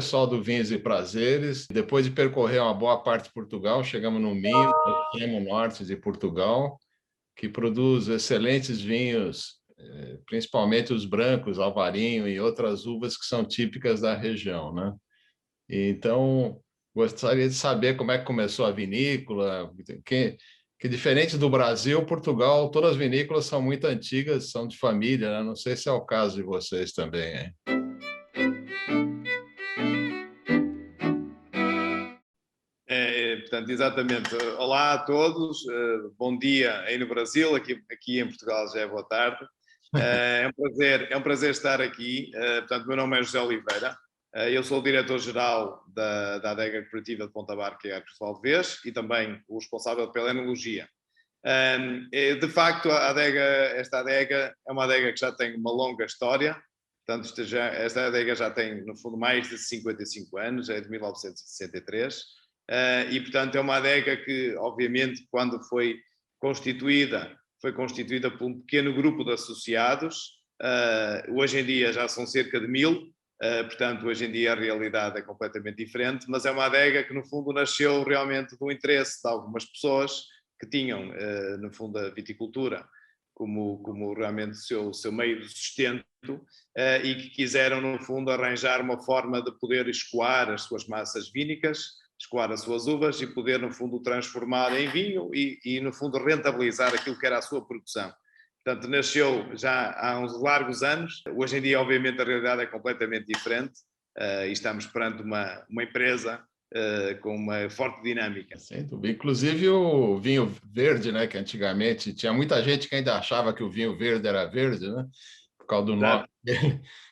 pessoal do Vinhos e Prazeres. Depois de percorrer uma boa parte de Portugal, chegamos no Minho, no extremo norte de Portugal, que produz excelentes vinhos, principalmente os brancos, Alvarinho e outras uvas que são típicas da região, né? Então, gostaria de saber como é que começou a vinícola, que diferente do Brasil, Portugal, todas as vinícolas são muito antigas, são de família, né? Não sei se é o caso de vocês também, hein? Portanto, exatamente. Olá a todos, bom dia aí no Brasil, aqui em Portugal já é boa tarde. É um prazer estar aqui. Portanto, meu nome é José Oliveira, eu sou o diretor-geral da Adega Cooperativa de Ponta Barca e Arcos de Valdevez e também o responsável pela enologia. De facto, esta adega é uma adega que já tem uma longa história. Portanto, esta adega já tem, no fundo, mais de 55 anos, é de 1963. E, portanto, é uma adega que, obviamente, quando foi constituída por um pequeno grupo de associados. Hoje em dia já são cerca de 1000, portanto, hoje em dia a realidade é completamente diferente, mas é uma adega que, no fundo, nasceu realmente do interesse de algumas pessoas que tinham, no fundo, a viticultura como realmente o seu meio de sustento, e que quiseram, no fundo, arranjar uma forma de poder escoar as suas massas vínicas, escoar as suas uvas e poder, no fundo, transformar em vinho e, no fundo, rentabilizar aquilo que era a sua produção. Portanto, nasceu já há uns largos anos. Hoje em dia, obviamente, a realidade é completamente diferente e estamos perante uma empresa com uma forte dinâmica. Sem dúvida. Inclusive o vinho verde, né, que antigamente tinha muita gente que ainda achava que o vinho verde era verde, né, por causa do nome.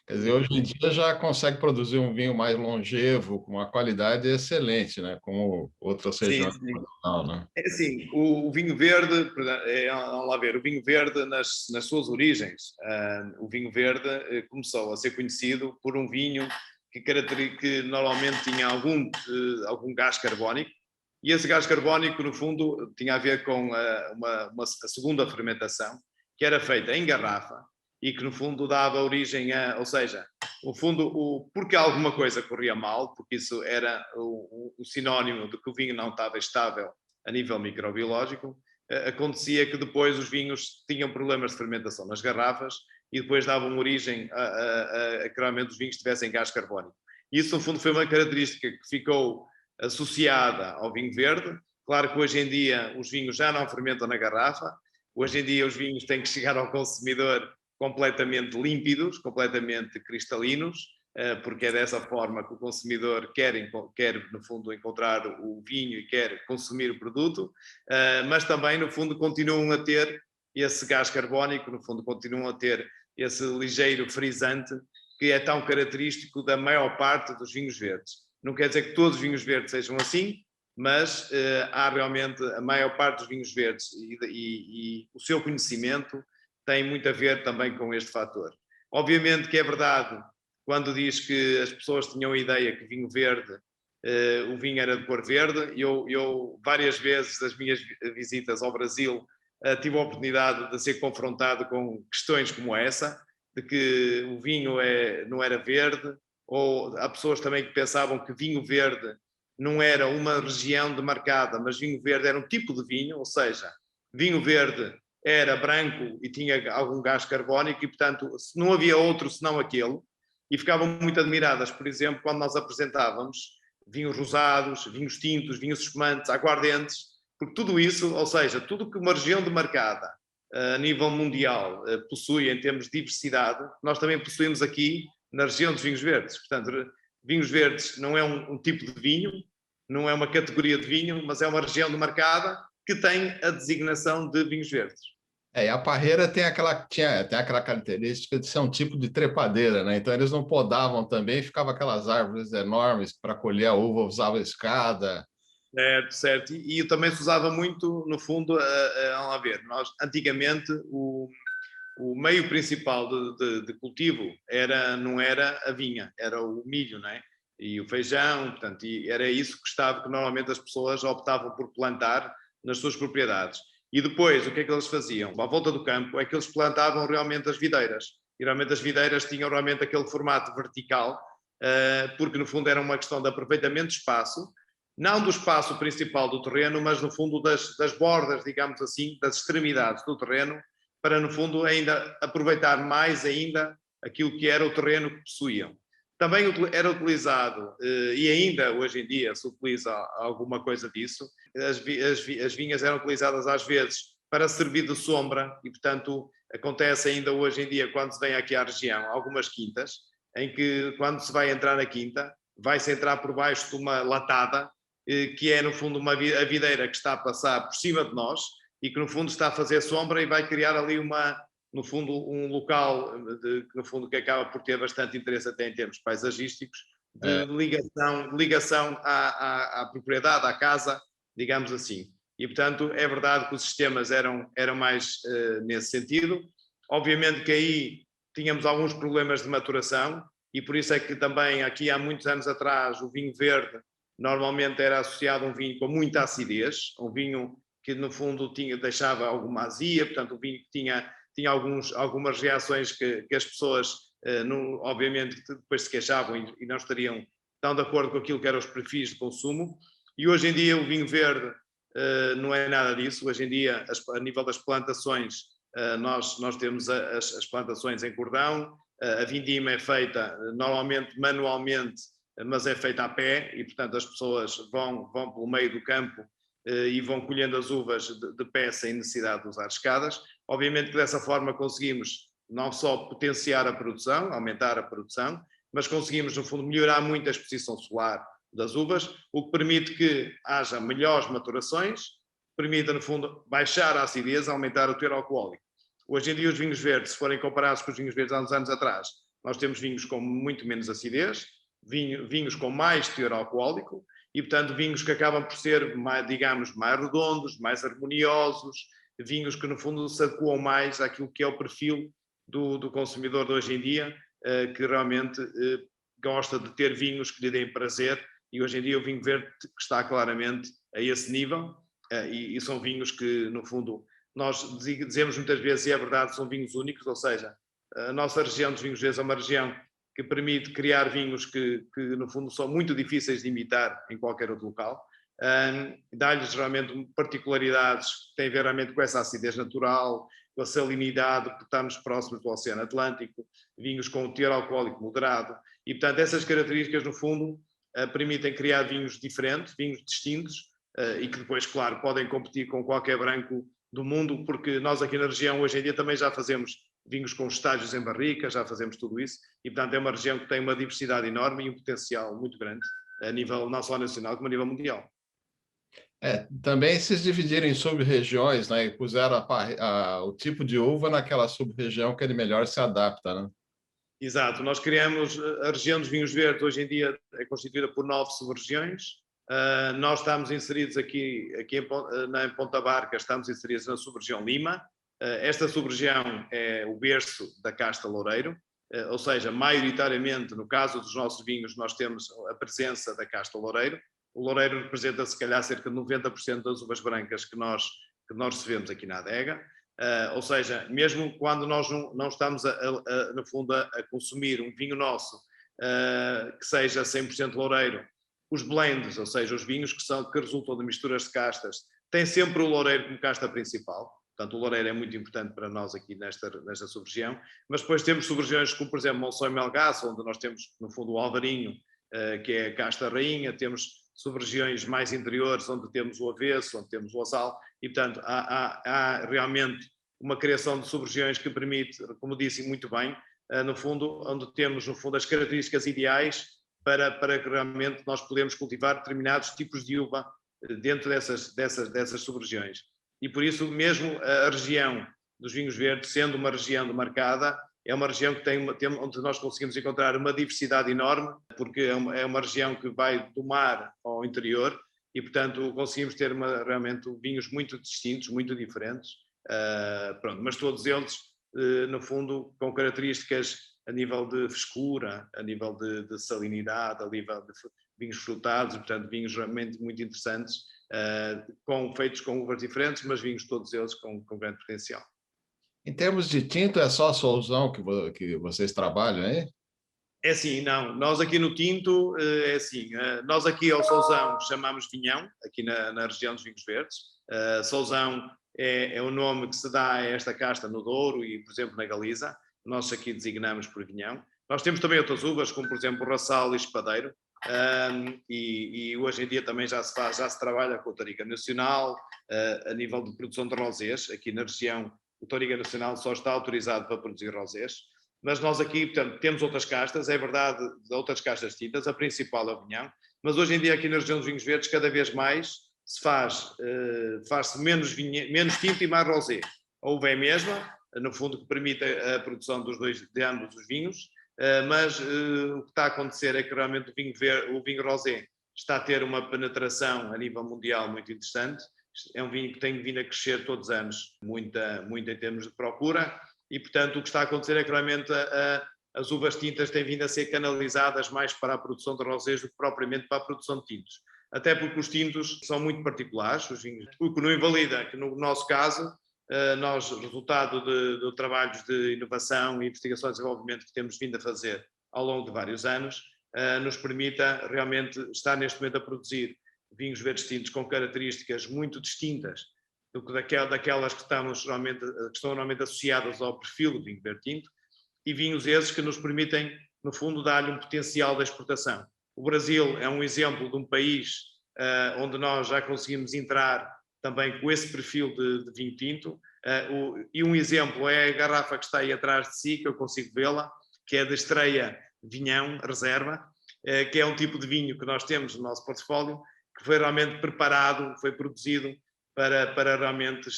Quer dizer, hoje em dia já consegue produzir um vinho mais longevo, com uma qualidade excelente, né, como outras regiões Sim, de Portugal, né? é assim, o vinho verde, vamos lá ver, o vinho verde nas suas origens, o vinho verde começou a ser conhecido por um vinho que normalmente tinha algum gás carbónico, e esse gás carbónico, no fundo, tinha a ver com a segunda fermentação, que era feita em garrafa, e que, no fundo, dava origem ou seja, no fundo, porque alguma coisa corria mal, porque isso era o sinónimo de que o vinho não estava estável a nível microbiológico, acontecia que depois os vinhos tinham problemas de fermentação nas garrafas e depois davam origem a que realmente os vinhos tivessem gás carbónico. Isso, no fundo, foi uma característica que ficou associada ao vinho verde. Claro que hoje em dia os vinhos já não fermentam na garrafa, hoje em dia os vinhos têm que chegar ao consumidor completamente límpidos, completamente cristalinos, porque é dessa forma que o consumidor quer, no fundo, encontrar o vinho e quer consumir o produto, mas também, no fundo, continuam a ter esse gás carbónico, no fundo, continuam a ter esse ligeiro frisante que é tão característico da maior parte dos vinhos verdes. Não quer dizer que todos os vinhos verdes sejam assim, mas há realmente a maior parte dos vinhos verdes e o seu conhecimento tem muito a ver também com este fator. Obviamente que é verdade quando diz que as pessoas tinham a ideia que vinho verde, o vinho era de cor verde. Eu várias vezes das minhas visitas ao Brasil tive a oportunidade de ser confrontado com questões como essa, de que o vinho não era verde, ou há pessoas também que pensavam que vinho verde não era uma região demarcada, mas vinho verde era um tipo de vinho, ou seja, vinho verde era branco e tinha algum gás carbónico e, portanto, não havia outro senão aquele. E ficavam muito admiradas, por exemplo, quando nós apresentávamos vinhos rosados, vinhos tintos, vinhos espumantes, aguardentes, porque tudo isso, ou seja, tudo que uma região demarcada a nível mundial possui em termos de diversidade, nós também possuímos aqui na região dos vinhos verdes. Portanto, vinhos verdes não é um tipo de vinho, não é uma categoria de vinho, mas é uma região demarcada que tem a designação de vinhos verdes. E a parreira tem aquela característica de ser um tipo de trepadeira, né? Então eles não podavam também, ficavam aquelas árvores enormes para colher a uva, usava escada. Certo, certo. E também se usava muito, no fundo, vamos lá ver, nós antigamente o meio principal de cultivo não era a vinha, era o milho, não é? E o feijão, portanto, e era isso que normalmente as pessoas optavam por plantar nas suas propriedades. E depois, o que é que eles faziam? À volta do campo é que eles plantavam realmente as videiras. E realmente as videiras tinham realmente aquele formato vertical porque no fundo era uma questão de aproveitamento de espaço, não do espaço principal do terreno, mas no fundo das bordas, digamos assim, das extremidades do terreno, para no fundo ainda aproveitar mais ainda aquilo que era o terreno que possuíam. Também era utilizado, e ainda hoje em dia se utiliza alguma coisa disso, as vinhas eram utilizadas às vezes para servir de sombra e, portanto, acontece ainda hoje em dia, quando se vem aqui à região, algumas quintas, em que quando se vai entrar na quinta, vai-se entrar por baixo de uma latada, que é no fundo a videira que está a passar por cima de nós e que no fundo está a fazer sombra e vai criar ali no fundo um local que no fundo que acaba por ter bastante interesse até em termos paisagísticos, de ligação à propriedade, à casa, digamos assim. E portanto é verdade que os sistemas eram mais nesse sentido. Obviamente que aí tínhamos alguns problemas de maturação e por isso é que também aqui há muitos anos atrás o vinho verde normalmente era associado a um vinho com muita acidez, um vinho que no fundo deixava alguma azia, portanto um vinho que tinha algumas reações que as pessoas, obviamente, depois se queixavam e não estariam tão de acordo com aquilo que eram os perfis de consumo. E hoje em dia o vinho verde não é nada disso. Hoje em dia, a nível das plantações, nós temos as plantações em cordão, a vindima é feita normalmente manualmente, mas é feita a pé e, portanto, as pessoas vão pelo meio do campo e vão colhendo as uvas de pé sem necessidade de usar escadas. Obviamente que dessa forma conseguimos não só potenciar a produção, aumentar a produção, mas conseguimos, no fundo, melhorar muito a exposição solar das uvas, o que permite que haja melhores maturações, permite, no fundo, baixar a acidez, aumentar o teor alcoólico. Hoje em dia, os vinhos verdes, se forem comparados com os vinhos verdes há uns anos atrás, nós temos vinhos com muito menos acidez, vinhos com mais teor alcoólico e, portanto, vinhos que acabam por ser, digamos, mais redondos, mais harmoniosos, vinhos que, no fundo, se adequam mais àquilo que é o perfil do consumidor de hoje em dia, que realmente gosta de ter vinhos que lhe deem prazer, e hoje em dia o vinho verde está claramente a esse nível, e são vinhos que, no fundo, nós dizemos muitas vezes, e é verdade, são vinhos únicos, ou seja, a nossa região dos vinhos verdes é uma região que permite criar vinhos que, no fundo, são muito difíceis de imitar em qualquer outro local. Dá-lhes realmente particularidades que têm a ver realmente com essa acidez natural, com a salinidade, porque estamos próximos do Oceano Atlântico, vinhos com um teor alcoólico moderado, e, portanto, essas características, no fundo, permitem criar vinhos diferentes, vinhos distintos, e que depois, claro, podem competir com qualquer branco do mundo, porque nós aqui na região, hoje em dia, também já fazemos vinhos com estágios em barrica, já fazemos tudo isso, e portanto é uma região que tem uma diversidade enorme e um potencial muito grande, a nível não só nacional, como a nível mundial. Também se dividirem em sub-regiões, né, e puseram o tipo de uva naquela sub-região que ele melhor se adapta, né? Exato, nós criamos a região dos vinhos verdes, hoje em dia é constituída por 9 sub-regiões. Nós estamos inseridos aqui em Ponta Barca, estamos inseridos na sub-região Lima. Esta sub-região é o berço da casta Loureiro, ou seja, maioritariamente, no caso dos nossos vinhos, nós temos a presença da casta Loureiro. O Loureiro representa, se calhar, cerca de 90% das uvas brancas que nós recebemos aqui na adega. Ou seja, mesmo quando nós não estamos, no fundo, a consumir um vinho nosso que seja 100% Loureiro, os blends, ou seja, os vinhos que resultam de misturas de castas, têm sempre o Loureiro como casta principal. Portanto, o Loureiro é muito importante para nós aqui nesta sub-região, mas depois temos sub-regiões como, por exemplo, Monção e Melgaço, onde nós temos, no fundo, o Alvarinho, que é a casta rainha, temos sub-regiões mais interiores, onde temos o Avesso, onde temos o Ossal, e, portanto, há realmente uma criação de sub-regiões que permite, como disse muito bem, no fundo, onde temos, no fundo, as características ideais para que realmente nós podemos cultivar determinados tipos de uva dentro dessas sub-regiões. E por isso mesmo a região dos vinhos verdes, sendo uma região demarcada, é uma região que onde nós conseguimos encontrar uma diversidade enorme, porque é uma região que vai do mar ao interior e, portanto, conseguimos ter realmente vinhos muito distintos, muito diferentes, mas todos eles, no fundo, com características a nível de frescura, a nível de salinidade, a nível de vinhos frutados, portanto, vinhos realmente muito interessantes, feitos com uvas diferentes, mas vinhos todos eles com grande potencial. Em termos de tinto, é só a Solzão que vocês trabalham, hein? É assim, não. Nós aqui no tinto, é assim, nós aqui ao Sousão chamamos vinhão, aqui na região dos vinhos verdes. Sousão é o nome que se dá a esta casta no Douro e, por exemplo, na Galiza. Nós aqui designamos por vinhão. Nós temos também outras uvas, como por exemplo o Raçal e Espadeiro. E hoje em dia também já se trabalha com o Touriga Nacional, a nível de produção de rosés. Aqui na região, o Touriga Nacional só está autorizado para produzir rosés. Mas nós aqui, portanto, temos outras castas, é verdade, outras castas tintas, a principal é o vinhão, mas hoje em dia aqui na região dos vinhos verdes cada vez mais se faz-se menos tinto e mais rosé. A uva é a mesma, no fundo que permite a produção de ambos os vinhos, mas o que está a acontecer é que realmente o vinho rosé está a ter uma penetração a nível mundial muito interessante, é um vinho que tem vindo a crescer todos os anos, muito em termos de procura, e, portanto, o que está a acontecer é que realmente as uvas tintas têm vindo a ser canalizadas mais para a produção de rosés do que propriamente para a produção de tintos. Até porque os tintos são muito particulares, os vinhos, o que não invalida que, no nosso caso, nós, resultado de trabalhos de inovação e investigação e desenvolvimento que temos vindo a fazer ao longo de vários anos, nos permita realmente estar neste momento a produzir vinhos verdes tintos com características muito distintas do que daquelas que estão normalmente associadas ao perfil do vinho verde tinto, e vinhos esses que nos permitem, no fundo, dar-lhe um potencial de exportação. O Brasil é um exemplo de um país onde nós já conseguimos entrar também com esse perfil de vinho tinto, e um exemplo é a garrafa que está aí atrás de si, que eu consigo vê-la, que é da Estreia Vinhão Reserva, que é um tipo de vinho que nós temos no nosso portfólio, que foi realmente preparado, foi produzido para realmente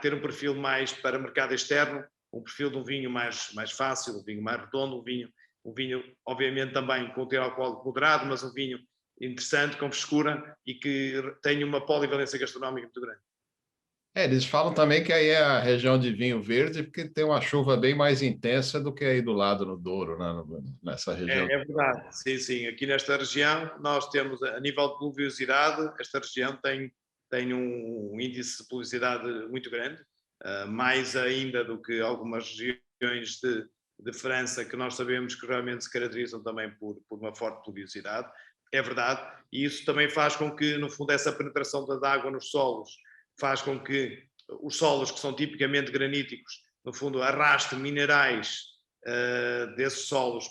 ter um perfil mais para mercado externo, um perfil de um vinho mais fácil, um vinho mais redondo, um vinho obviamente também com teor alcoólico moderado, mas um vinho interessante, com frescura e que tem uma polivalência gastronómica muito grande. Eles falam também que aí é a região de vinho verde, porque tem uma chuva bem mais intensa do que aí do lado no Douro, né, nessa região. É verdade, sim, sim. Aqui nesta região nós temos, a nível de pluviosidade, esta região tem um índice de pluviosidade muito grande, mais ainda do que algumas regiões de França, que nós sabemos que realmente se caracterizam também por uma forte pluviosidade. É verdade, e isso também faz com que, no fundo, essa penetração da água nos solos faz com que os solos, que são tipicamente graníticos, no fundo, arrastem minerais desses solos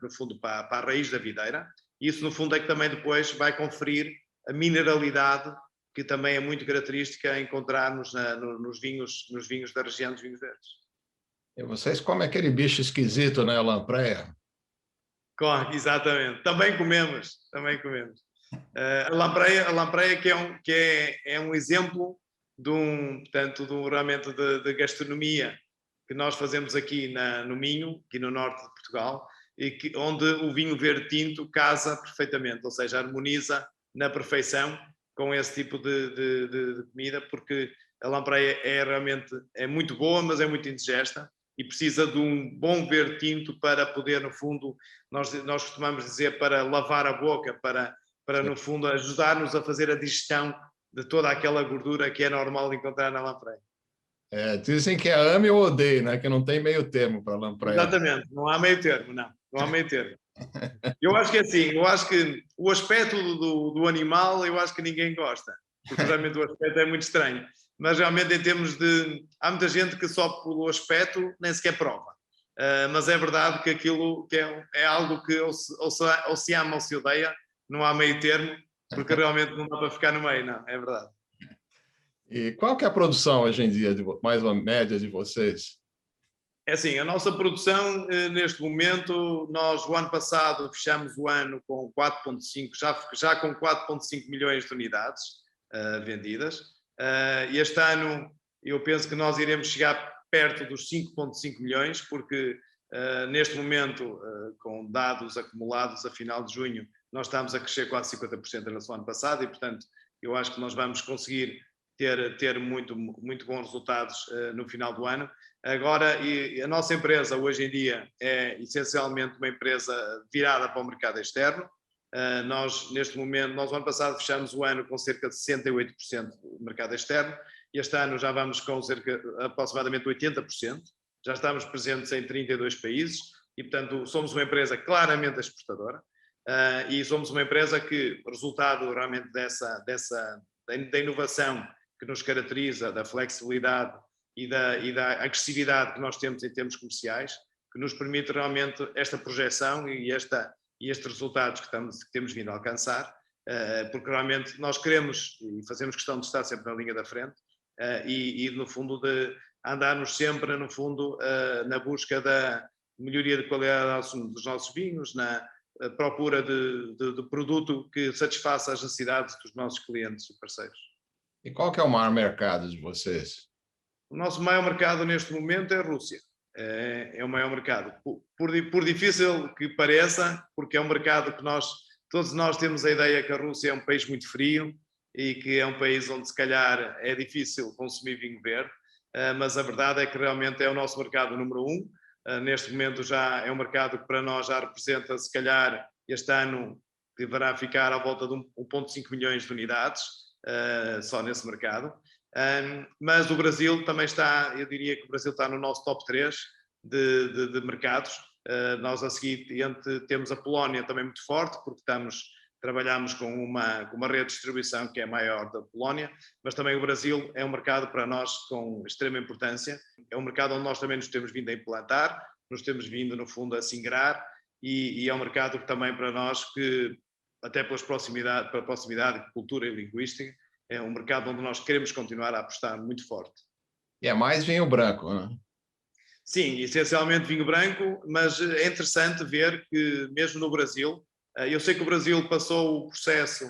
no fundo, para a raiz da videira. Isso, no fundo, é que também depois vai conferir a mineralidade que também é muito característica a encontrarmos nos vinhos da região dos vinhos verdes. E vocês comem aquele bicho esquisito, né, lampreia? Exatamente, também comemos. A lampreia que é um exemplo portanto, realmente de gastronomia que nós fazemos aqui no Minho, aqui no norte de Portugal, e onde o vinho verde tinto casa perfeitamente, ou seja, harmoniza na perfeição com esse tipo de comida, porque a lampreia realmente muito boa, mas é muito indigesta e precisa de um bom verde tinto para poder, no fundo, nós costumamos dizer, para lavar a boca, para no fundo, ajudar-nos a fazer a digestão de toda aquela gordura que é normal encontrar na lampreia. Dizem que é ame ou odeie, né? Que não tem meio termo para lampreia. Exatamente, não há meio termo, não há meio termo. Eu acho que é assim, eu acho que o aspecto do animal, eu acho que ninguém gosta, porque realmente o aspecto é muito estranho, mas realmente em termos há muita gente que só pelo aspecto nem sequer prova, mas é verdade que aquilo que é algo que ou se ama ou se odeia, não há meio termo, porque realmente não dá para ficar no meio, não, é verdade. E qual que é a produção hoje em dia, mais uma média de vocês? É assim, a nossa produção, neste momento, nós o ano passado fechamos o ano com 4,5, já com 4,5 milhões de unidades vendidas. E este ano eu penso que nós iremos chegar perto dos 5,5 milhões, porque neste momento, com dados acumulados a final de junho, nós estamos a crescer quase 50% em relação ao ano passado e, portanto, eu acho que nós vamos conseguir ter muito bons resultados no final do ano. Agora, a nossa empresa hoje em dia é essencialmente uma empresa virada para o mercado externo. Nós, neste momento, nós ano passado fechamos o ano com cerca de 68% do mercado externo. Este ano já vamos com aproximadamente 80%. Já estamos presentes em 32 países. e, portanto, somos uma empresa claramente exportadora e somos uma empresa que, resultado realmente da inovação que nos caracteriza, da flexibilidade e da agressividade que nós temos em termos comerciais, que nos permite realmente esta projeção e estes resultados que temos vindo a alcançar, porque realmente nós queremos e fazemos questão de estar sempre na linha da frente e no fundo, de andarmos sempre, no fundo, na busca da melhoria de qualidade dos nossos vinhos, na procura de produto que satisfaça as necessidades dos nossos clientes e parceiros. E qual que é o maior mercado de vocês? O nosso maior mercado neste momento é a Rússia. É o maior mercado. Por difícil que pareça, porque é um mercado que todos nós temos a ideia que a Rússia é um país muito frio e que é um país onde se calhar é difícil consumir vinho verde, mas a verdade é que realmente é o nosso mercado número 1. Neste momento já é um mercado que para nós já representa, se calhar, este ano deverá ficar à volta de 1,5 milhões de unidades, só nesse mercado. Mas o Brasil também está, eu diria que o Brasil está no nosso top 3 de mercados. Nós a seguir temos a Polónia também muito forte, porque trabalhamos com uma rede de distribuição que é maior da Polónia, mas também o Brasil é um mercado para nós com extrema importância. É um mercado onde nós também nos temos vindo a implantar, nos temos vindo, no fundo, a singrar, e é um mercado que também para nós, que até pela proximidade, cultura e linguística, é um mercado onde nós queremos continuar a apostar muito forte. E é mais vinho branco, né? Sim, essencialmente vinho branco, mas é interessante ver que mesmo no Brasil, eu sei que o Brasil passou o processo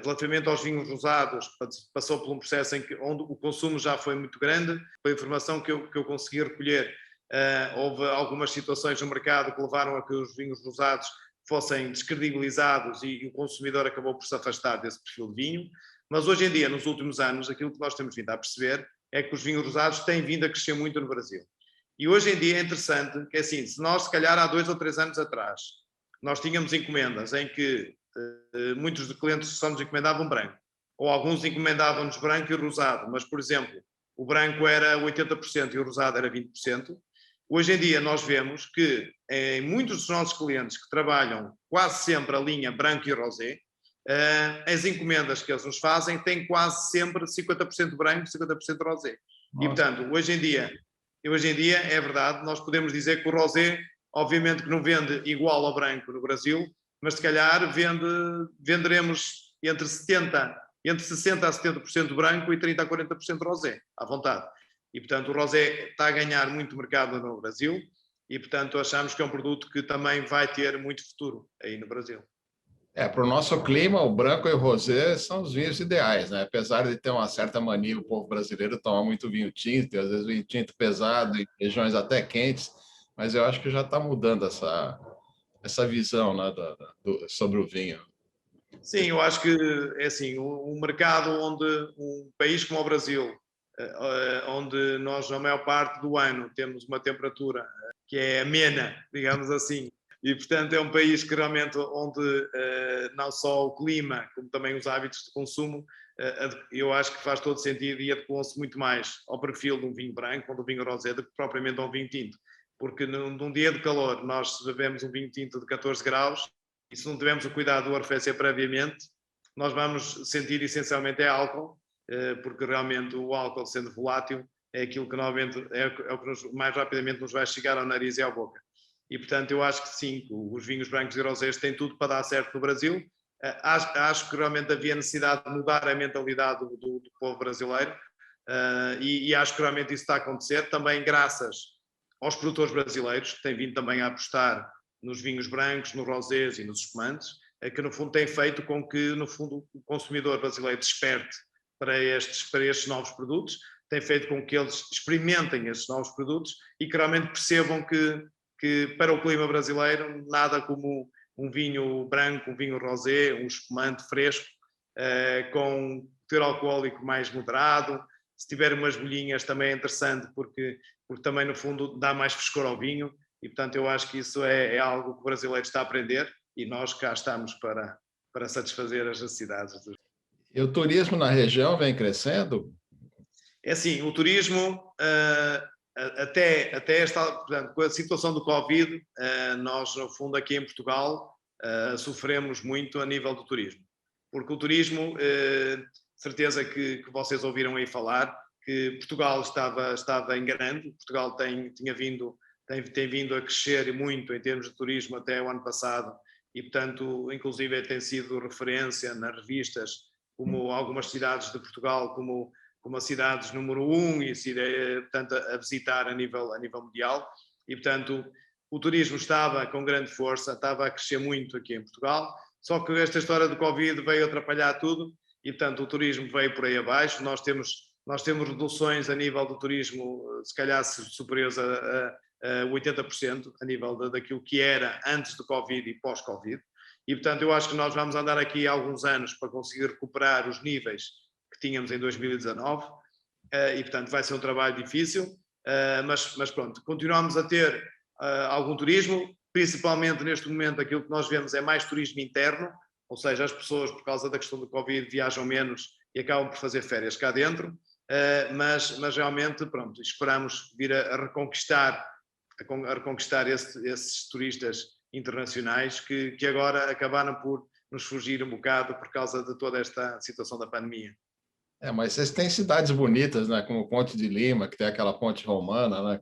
relativamente aos vinhos rosados, passou por um processo onde o consumo já foi muito grande. Pela informação que eu consegui recolher, houve algumas situações no mercado que levaram a que os vinhos rosados fossem descredibilizados e o consumidor acabou por se afastar desse perfil de vinho. Mas hoje em dia, nos últimos anos, aquilo que nós temos vindo a perceber é que os vinhos rosados têm vindo a crescer muito no Brasil. E hoje em dia é interessante que, assim, se nós, se calhar, há 2 ou 3 anos atrás, nós tínhamos encomendas em que muitos clientes só nos encomendavam branco, ou alguns encomendavam-nos branco e rosado, mas, por exemplo, o branco era 80% e o rosado era 20%. Hoje em dia nós vemos que em muitos dos nossos clientes que trabalham quase sempre a linha branco e rosé, as encomendas que eles nos fazem têm quase sempre 50% branco e 50% rosé. Nossa. E, portanto, hoje em dia, é verdade, nós podemos dizer que o rosé, obviamente que não vende igual ao branco no Brasil, mas se calhar venderemos entre 60% a 70% branco e 30% a 40% rosé, à vontade. E, portanto, o rosé está a ganhar muito mercado no Brasil e, portanto, achamos que é um produto que também vai ter muito futuro aí no Brasil. Para o nosso clima, o branco e o rosé são os vinhos ideais, né? Apesar de ter uma certa mania, o povo brasileiro tomar muito vinho tinto, às vezes vinho tinto pesado, em regiões até quentes, mas eu acho que já está mudando essa visão, né, sobre o vinho. Sim, eu acho que é assim, um mercado onde um país como o Brasil, onde nós, na maior parte do ano, temos uma temperatura que é amena, digamos assim, e, portanto, é um país que realmente onde não só o clima, como também os hábitos de consumo, eu acho que faz todo sentido e adequam-se muito mais ao perfil de um vinho branco ou de um vinho rosé do que propriamente a um vinho tinto. Porque num dia de calor, nós bebemos um vinho tinto de 14 graus e se não tivermos o cuidado de o arrefecer previamente, nós vamos sentir essencialmente álcool, porque realmente o álcool, sendo volátil, é aquilo que normalmente é o que mais rapidamente nos vai chegar ao nariz e à boca. E, portanto, eu acho que sim, os vinhos brancos e rosés têm tudo para dar certo no Brasil. Acho que realmente havia necessidade de mudar a mentalidade do povo brasileiro e acho que realmente isso está a acontecer, também graças aos produtores brasileiros, que têm vindo também a apostar nos vinhos brancos, nos rosés e nos espumantes, que no fundo tem feito com que, no fundo, o consumidor brasileiro desperte para estes novos produtos, tem feito com que eles experimentem estes novos produtos e que realmente percebam que para o clima brasileiro, nada como um vinho branco, um vinho rosé, um espumante fresco, com teor alcoólico mais moderado. Se tiver umas bolhinhas também é interessante, porque também, no fundo, dá mais frescor ao vinho. E, portanto, eu acho que isso é algo que o brasileiro está a aprender e nós cá estamos para satisfazer as necessidades. E o turismo na região vem crescendo? É assim, o turismo até esta, portanto, com a situação do Covid, nós, no fundo, aqui em Portugal, sofremos muito a nível do turismo. Porque o turismo, certeza que vocês ouviram aí falar, que Portugal estava em grande, Portugal tem vindo a crescer muito em termos de turismo até o ano passado e, portanto, inclusive tem sido referência nas revistas como algumas cidades de Portugal, como as cidades número 1 e, portanto, a visitar a nível mundial. E, portanto, o turismo estava com grande força, estava a crescer muito aqui em Portugal, só que esta história do Covid veio atrapalhar tudo e, portanto, o turismo veio por aí abaixo. Nós temos reduções a nível do turismo, se calhar superiores a 80% a nível daquilo que era antes do Covid e pós-Covid. E, portanto, eu acho que nós vamos andar aqui alguns anos para conseguir recuperar os níveis que tínhamos em 2019 e, portanto, vai ser um trabalho difícil, mas pronto, continuamos a ter algum turismo, principalmente neste momento aquilo que nós vemos é mais turismo interno, ou seja, as pessoas, por causa da questão do Covid, viajam menos e acabam por fazer férias cá dentro, mas realmente, pronto, esperamos vir a reconquistar esses turistas internacionais que agora acabaram por nos fugir um bocado por causa de toda esta situação da pandemia. Mas vocês têm cidades bonitas, né? Como Ponte de Lima, que tem aquela ponte romana, né?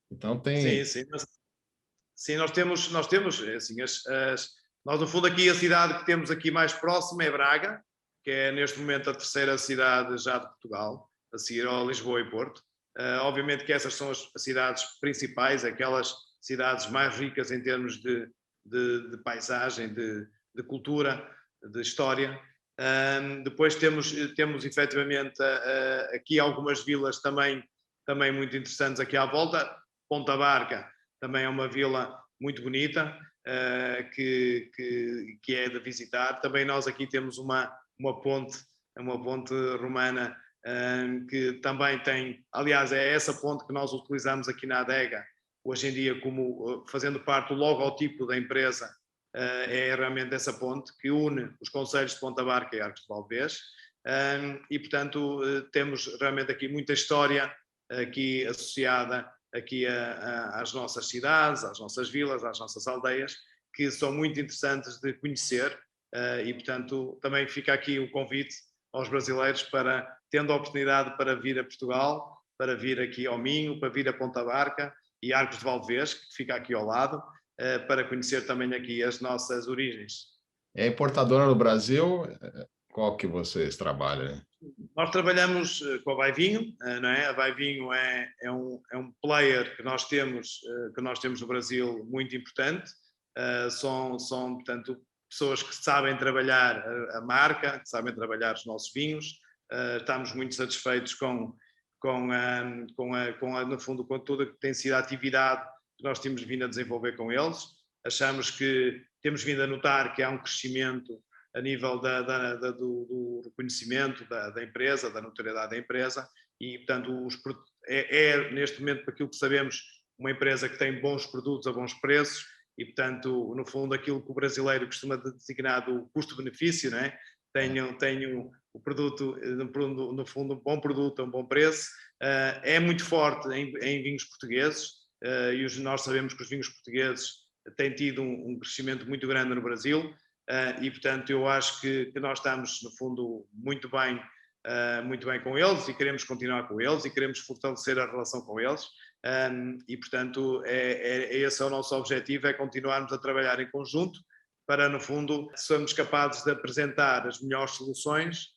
Então tem... Sim, nós temos assim, nós no fundo aqui a cidade que temos aqui mais próxima é Braga, que é neste momento a terceira cidade já de Portugal, a seguir a Lisboa e Porto. Obviamente que essas são as cidades principais, aquelas cidades mais ricas em termos de paisagem, de cultura, de história. Depois temos efetivamente aqui algumas vilas também muito interessantes aqui à volta. Ponta Barca também é uma vila muito bonita que é de visitar. Também nós aqui temos uma ponte romana que também tem, aliás, é essa ponte que nós utilizamos aqui na adega hoje em dia como fazendo parte do logotipo da empresa. É realmente essa ponte que une os concelhos de Ponta Barca e Arcos de Valdevez e, portanto, temos realmente aqui muita história aqui associada aqui às nossas cidades, às nossas vilas, às nossas aldeias, que são muito interessantes de conhecer e, portanto, também fica aqui o convite aos brasileiros para, tendo a oportunidade para vir a Portugal, para vir aqui ao Minho, para vir a Ponta Barca e Arcos de Valdevez, que fica aqui ao lado, para conhecer também aqui as nossas origens. É importadora no Brasil? Qual que vocês trabalham? Nós trabalhamos com a Vai Vinho, não é? A Vai Vinho é um player que nós temos no Brasil muito importante. São, portanto, pessoas que sabem trabalhar a marca, que sabem trabalhar os nossos vinhos. Estamos muito satisfeitos no fundo, com tudo que tem sido a atividade que nós temos vindo a desenvolver com eles. Achamos que temos vindo a notar que há um crescimento a nível do reconhecimento da empresa, da notoriedade da empresa e, portanto, neste momento, por aquilo que sabemos, uma empresa que tem bons produtos a bons preços e, portanto, no fundo, aquilo que o brasileiro costuma designar do custo-benefício, não é? Tenho o produto, no fundo, um bom produto a um bom preço. É muito forte em vinhos portugueses e nós sabemos que os vinhos portugueses têm tido um crescimento muito grande no Brasil e, portanto, eu acho que nós estamos, no fundo, muito bem com eles e queremos continuar com eles e queremos fortalecer a relação com eles e, portanto, esse é o nosso objetivo, é continuarmos a trabalhar em conjunto para, no fundo, sermos capazes de apresentar as melhores soluções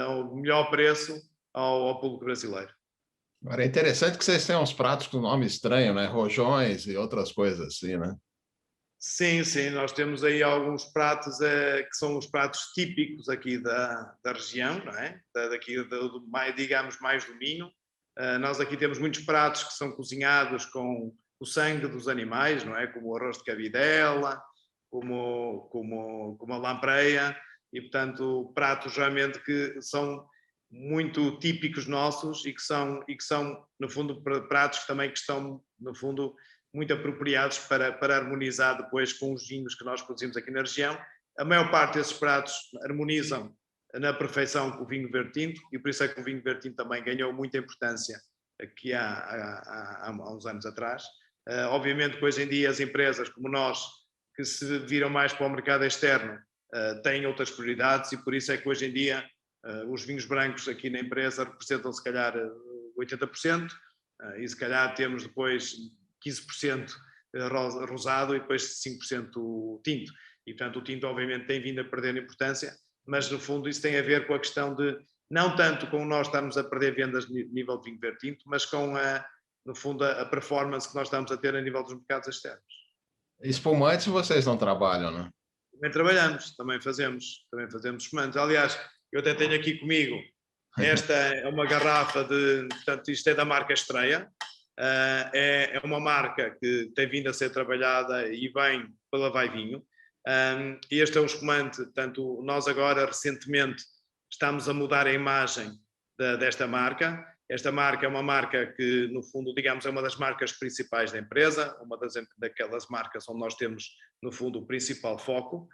ao melhor preço ao público brasileiro. Agora, é interessante que vocês tenham uns pratos com nome estranho, né? Rojões e outras coisas assim, né? Sim, nós temos aí alguns pratos que são os pratos típicos aqui da região, não é? Daqui, digamos, mais do Minho. Nós aqui temos muitos pratos que são cozinhados com o sangue dos animais, não é? Como o arroz de cabidela, como a lampreia, e, portanto, pratos realmente que são muito típicos nossos e que são no fundo, pratos que estão, no fundo, muito apropriados para harmonizar depois com os vinhos que nós produzimos aqui na região. A maior parte desses pratos harmonizam na perfeição com o vinho verde tinto e por isso é que o vinho verde tinto também ganhou muita importância aqui há uns anos atrás. Obviamente que hoje em dia as empresas como nós, que se viram mais para o mercado externo, têm outras prioridades, e por isso é que hoje em dia os vinhos brancos aqui na empresa representam se calhar 80%, e se calhar temos depois 15% rosado e depois 5% tinto. E portanto o tinto obviamente tem vindo a perder importância, mas no fundo isso tem a ver com a questão de, não tanto com nós estarmos a perder vendas a nível de vinho verde tinto, mas com no fundo a performance que nós estamos a ter a nível dos mercados externos. Espumantes vocês não trabalham, né? Também trabalhamos, também fazemos espumantes. Aliás, eu até tenho aqui comigo, esta é uma garrafa portanto isto é da marca Estreia, é uma marca que tem vindo a ser trabalhada e bem pela Vai Vinho. Este é um espumante, portanto nós agora recentemente estamos a mudar a imagem desta marca. Esta marca é uma marca que, no fundo, digamos, é uma das marcas principais da empresa, uma daquelas marcas onde nós temos, no fundo, o principal foco.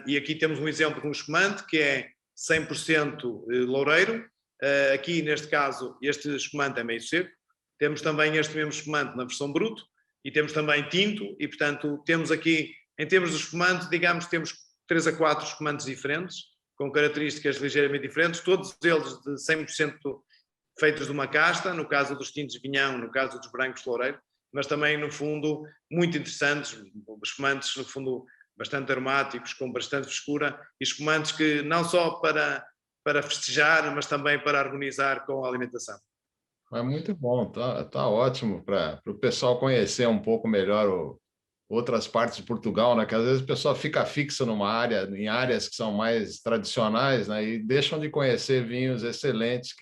E aqui temos um exemplo de um espumante que é 100% loureiro. Aqui, neste caso, este espumante é meio seco. Temos também este mesmo espumante na versão bruto e temos também tinto e, portanto, temos aqui, em termos de espumante, digamos, temos 3 a 4 espumantes diferentes, com características ligeiramente diferentes, todos eles de 100% feitos de uma casta, no caso dos tintos de vinhão, no caso dos brancos de loureiro, mas também, no fundo, muito interessantes, espumantes, no fundo, bastante aromáticos, com bastante frescura, e espumantes que não só para festejar, mas também para harmonizar com a alimentação. É muito bom, tá ótimo para o pessoal conhecer um pouco melhor outras partes de Portugal, né? Que às vezes o pessoal fica fixo numa área, em áreas que são mais tradicionais, né? E deixam de conhecer vinhos excelentes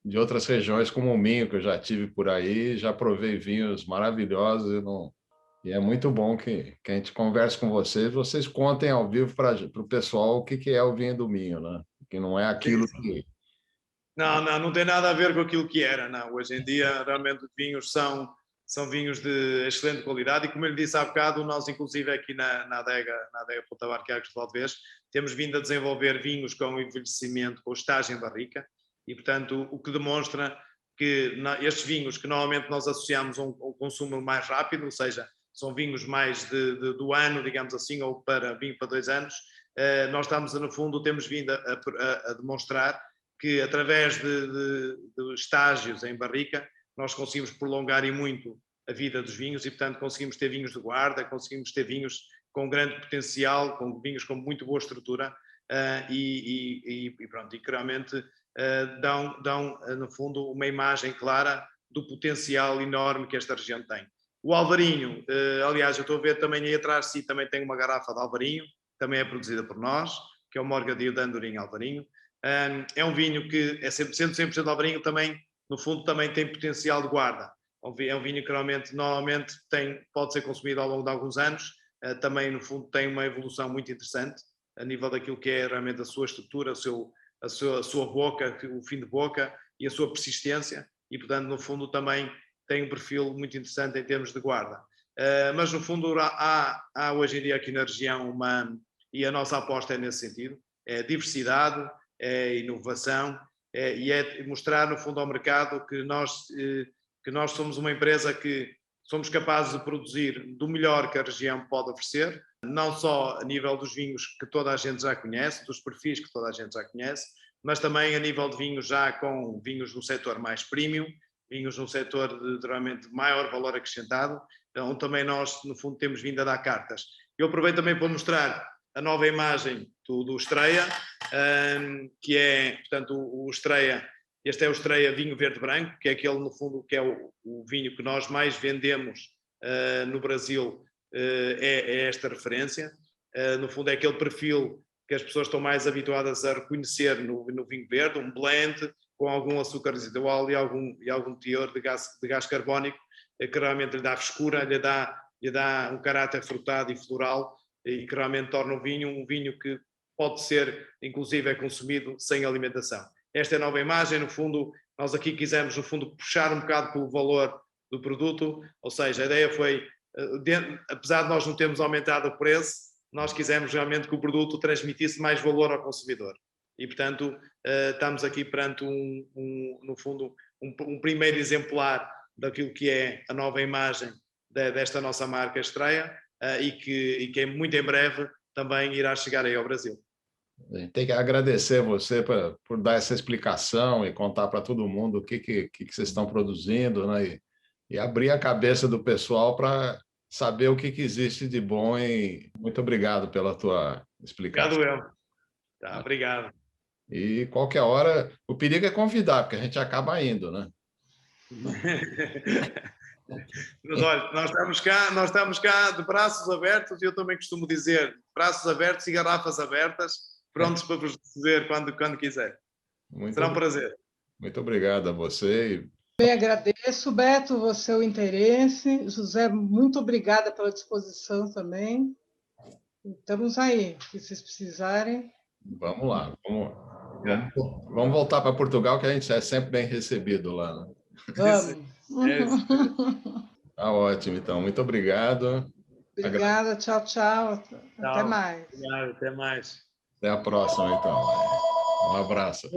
de outras regiões, como o Minho, que eu já tive por aí, já provei vinhos maravilhosos e é muito bom que a gente converse com vocês contem ao vivo para o pessoal o que é o vinho do Minho, né? Que não é aquilo que... Não tem nada a ver com aquilo que era, não. Hoje em dia, realmente, os vinhos são vinhos de excelente qualidade e, como eu lhe disse há bocado, nós, inclusive, aqui na adega Ponta Barca Arcos de Valdevez, temos vindo a desenvolver vinhos com envelhecimento, com estágio em barrica e, portanto, o que demonstra que estes vinhos que normalmente nós associamos a um consumo mais rápido, ou seja, são vinhos mais do ano, digamos assim, ou vinho para 2 anos, nós estamos, no fundo, temos vindo a demonstrar que através de estágios em barrica nós conseguimos prolongar e muito a vida dos vinhos e, portanto, conseguimos ter vinhos de guarda, conseguimos ter vinhos com grande potencial, com vinhos com muito boa estrutura e que realmente dão, no fundo, uma imagem clara do potencial enorme que esta região tem. O Alvarinho, aliás, eu estou a ver também aí atrás de si, também tem uma garrafa de Alvarinho, também é produzida por nós, que é o Morgadinho de Andorinho Alvarinho. É um vinho que é 100% de Alvarinho, também, no fundo, também tem potencial de guarda. É um vinho que normalmente pode ser consumido ao longo de alguns anos, também, no fundo, tem uma evolução muito interessante a nível daquilo que é realmente a sua estrutura, a sua boca, o fim de boca e a sua persistência e, portanto, no fundo, também tem um perfil muito interessante em termos de guarda. Mas, no fundo, há hoje em dia aqui na região e a nossa aposta é nesse sentido, é diversidade, é inovação e é mostrar, no fundo, ao mercado que nós somos uma empresa que somos capazes de produzir do melhor que a região pode oferecer, não só a nível dos vinhos que toda a gente já conhece, dos perfis que toda a gente já conhece, mas também a nível de vinhos já com vinhos no setor mais premium, vinhos no setor de realmente maior valor acrescentado, onde também nós, no fundo, temos vindo a dar cartas. Eu aproveito também para mostrar a nova imagem do Estreia, que é, portanto, o Estreia, este é o Estreia Vinho Verde Branco, que é aquele, no fundo, que é o vinho que nós mais vendemos no Brasil, é esta referência. No fundo, é aquele perfil que as pessoas estão mais habituadas a reconhecer no vinho verde, um blend com algum açúcar residual e algum teor de gás carbónico, que realmente lhe dá frescura, lhe dá um caráter frutado e floral, e que realmente torna o vinho um vinho que pode ser, inclusive, consumido sem alimentação. Esta é a nova imagem, no fundo, nós aqui quisemos, no fundo, puxar um bocado pelo valor do produto, ou seja, a ideia foi, apesar de nós não termos aumentado o preço, nós quisemos realmente que o produto transmitisse mais valor ao consumidor. E, portanto, estamos aqui perante, no fundo, um primeiro exemplar daquilo que é a nova imagem desta nossa marca estreia e que muito em breve também irá chegar aí ao Brasil. Tem que agradecer você por dar essa explicação e contar para todo mundo o que vocês estão produzindo, né? E abrir a cabeça do pessoal para saber o que existe de bom. Muito obrigado pela tua explicação. Obrigado, eu. Tá, obrigado. E qualquer hora, o perigo é convidar, porque a gente acaba indo, né? Mas olha, nós estamos cá de braços abertos, e eu também costumo dizer braços abertos e garrafas abertas, prontos para vos receber quando quiser. Será um prazer. Muito obrigado a você. Bem, agradeço, Beto, o seu interesse. José, muito obrigada pela disposição também. Estamos aí, se vocês precisarem. Vamos lá, vamos voltar para Portugal, que a gente é sempre bem recebido lá. Né? Vamos. Tá ótimo, então. Muito obrigado. Obrigada, tchau, tchau. Até mais. Obrigado, até mais. Até a próxima, então. Um abraço.